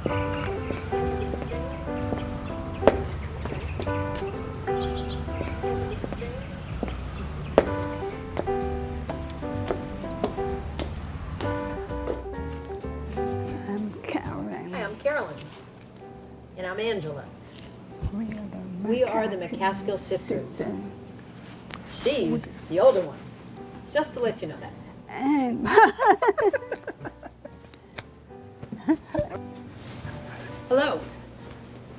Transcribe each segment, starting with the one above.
I'm Carolyn. And I'm Angela. We are the McCaskill sisters. She's the older one, just to let you know that. And Hello,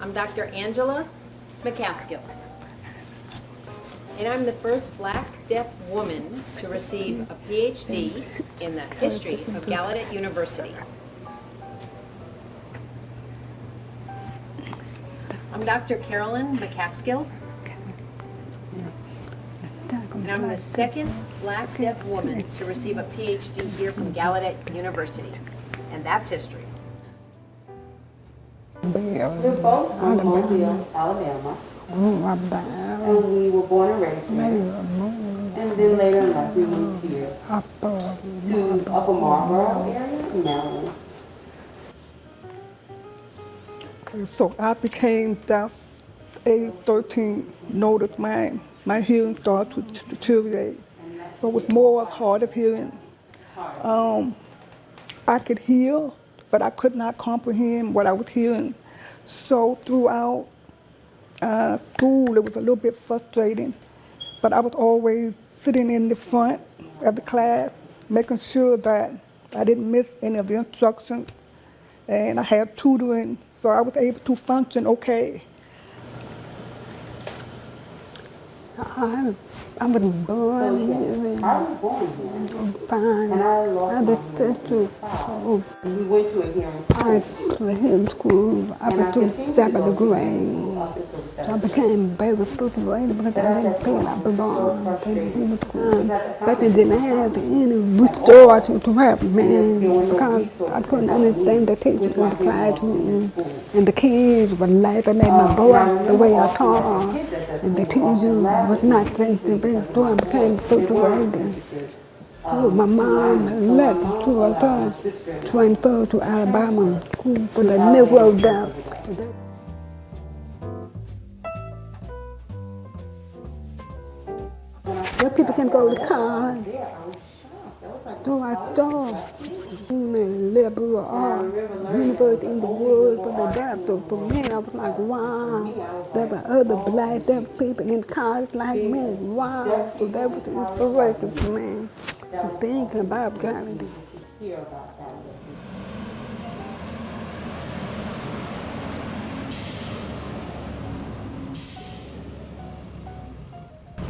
I'm Dr. Angela McCaskill. And I'm the first black deaf woman to receive a PhD in the history of Gallaudet University. I'm Dr. Carolyn McCaskill, and I'm the second black deaf woman to receive a PhD here from Gallaudet University, and that's history. We're both from Mobile, Alabama, and we were born and raised here. And then later in life we moved here to Upper Marlboro area in Maryland. okay, so I became deaf age 13. Noticed my hearing started to deteriorate. So it was more of hard of hearing. I could hear, but I could not comprehend what I was hearing. So throughout school, it was a little bit frustrating, but I was always sitting in the front of the class, making sure that I didn't miss any of the instructions, and I had tutoring, so I was able to function okay. I was born here. I was born here. Fine. And I lost my to We went to a hearing school. I to hearing school up to 7th grade. So I became very frustrated because I didn't feel I belonged in the hearing school. But they didn't have any resources to help me because I couldn't understand the teachers in the classroom. And the kids were laughing at my voice, the way I talk. And the teacher was not saying the best, so I became frustrated. So my mom left to her son, transferred to Alabama school for the Negro deaf. Where people can go to college. So I thought, liberal art, university in the world for the deaf. So for me, I was like, wow, there were other black deaf people in college like me. Wow, so that was inspiration for me to think about Gallaudet.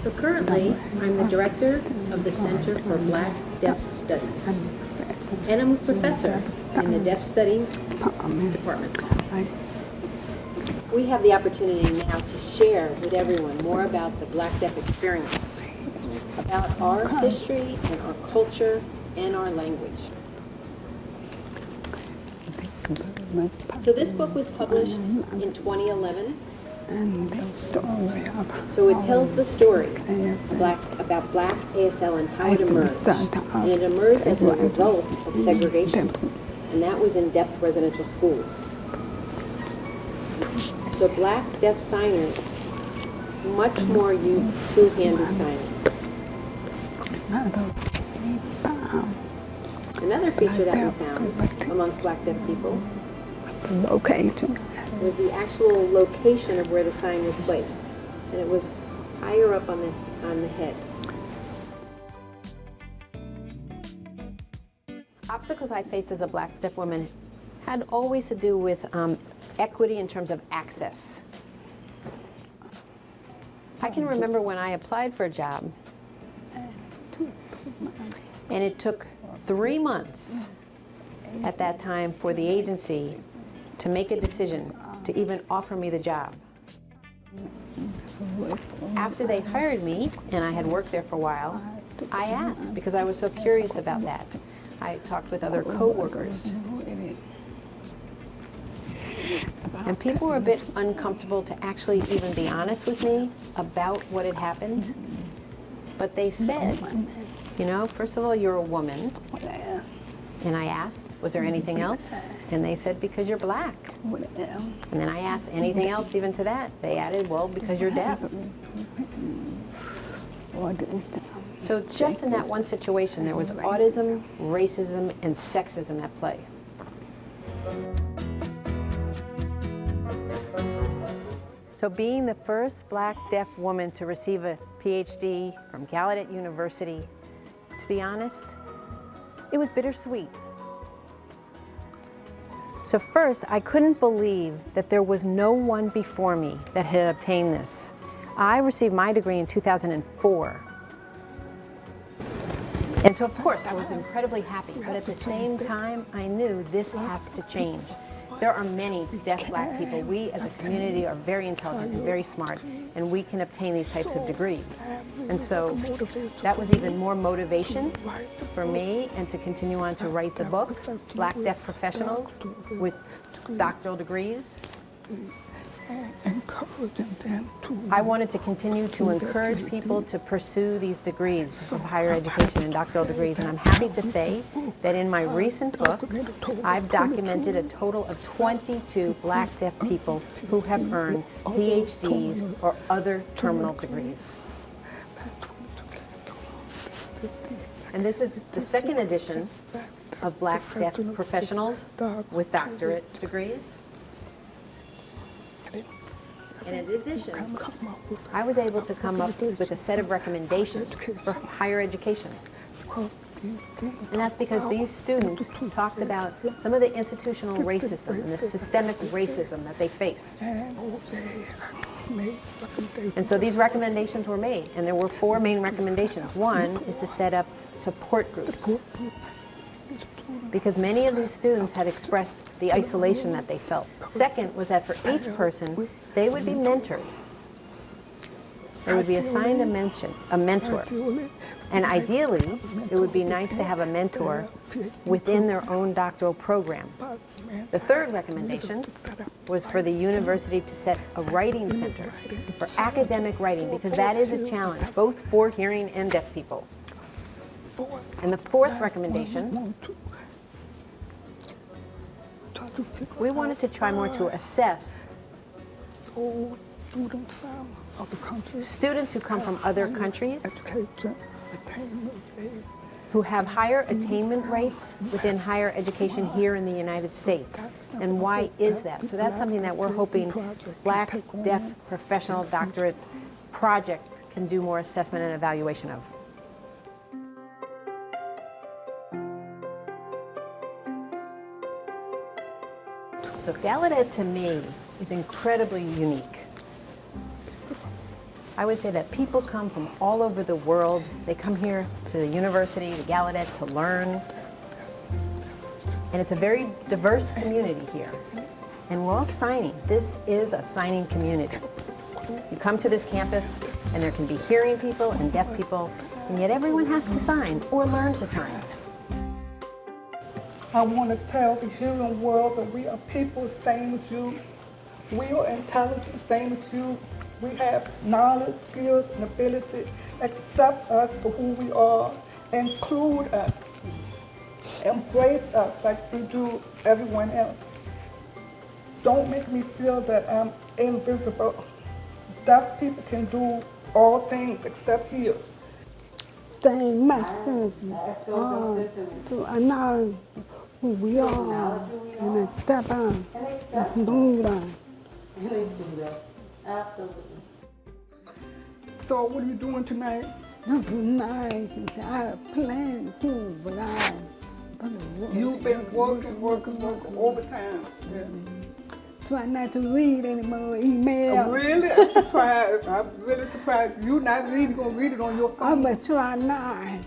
So currently, I'm the director of the Center for Black Deaf Studies, and I'm a professor in the Deaf Studies department. We have the opportunity now to share with everyone more about the Black Deaf experience, about our history and our culture and our language. So this book was published in 2011. So it tells the story about Black ASL and how it emerged. And it emerged as a result of segregation. And that was in deaf residential schools. So Black deaf signers much more used two-handed signing. Another feature that we found amongst Black deaf people was the actual location of where the sign was placed, and it was higher up on the head. Obstacles I faced as a Black deaf woman had always to do with equity in terms of access. I can remember when I applied for a job, and it took 3 months at that time for the agency to make a decision to even offer me the job. After they hired me, and I had worked there for a while, I asked because I was so curious about that. I talked with other co-workers. And people were a bit uncomfortable to actually even be honest with me about what had happened. But they said, you know, first of all, you're a woman. And I asked, was there anything else? And they said, because you're black. And then I asked, anything else even to that? They added, well, because you're deaf. So just in that one situation, there was autism, racism, and sexism at play. So being the first black deaf woman to receive a PhD from Gallaudet University, to be honest, it was bittersweet. So first, I couldn't believe that there was no one before me that had obtained this. I received my degree in 2004. And so of course, I was incredibly happy, but at the same time, I knew this has to change. There are many deaf black people. We as a community are very intelligent and very smart, and we can obtain these types of degrees. And so that was even more motivation for me and to continue on to write the book, Black Deaf Professionals with Doctoral Degrees. I wanted to continue to encourage people to pursue these degrees of higher education and doctoral degrees, and I'm happy to say that in my recent book, I've documented a total of 22 black deaf people who have earned PhDs or other terminal degrees. And this is the second edition of Black Deaf Professionals with doctorate degrees. And in addition, I was able to come up with a set of recommendations for higher education. And that's because these students talked about some of the institutional racism and the systemic racism that they faced. And so these recommendations were made, and there were 4 main recommendations. One is to set up support groups, because many of these students had expressed the isolation that they felt. Second was that for each person, they would be mentored. They would be assigned a mentor. And ideally, it would be nice to have a mentor within their own doctoral program. The third recommendation was for the university to set a writing center for academic writing, because that is a challenge, both for hearing and deaf people. And the fourth recommendation, we wanted to try more to assess students who come from other countries who have higher attainment rates within higher education here in the United States. And why is that? So that's something that we're hoping Black Deaf Professional Doctorate Project can do more assessment and evaluation of. So Gallaudet to me is incredibly unique. I would say that people come from all over the world. They come here to the university, to Gallaudet, to learn. And it's a very diverse community here. And we're all signing. This is a signing community. You come to this campus, and there can be hearing people and deaf people, and yet everyone has to sign or learn to sign. I want to tell the hearing world that we are people same as you. We are intelligent same as you. We have knowledge, skills, and ability. Accept us for who we are. Include us. Embrace us like we do everyone else. Don't make me feel that I'm invisible. Deaf people can do all things except hear. Thank my sister to announce who we are and step on, move on. Absolutely. So what are you doing tonight? Nice. I plan to, but You've been working overtime. Yeah. try not to read anymore email. I'm really surprised. I'm really surprised. You're not really going to read it on your phone. I'm gonna try not.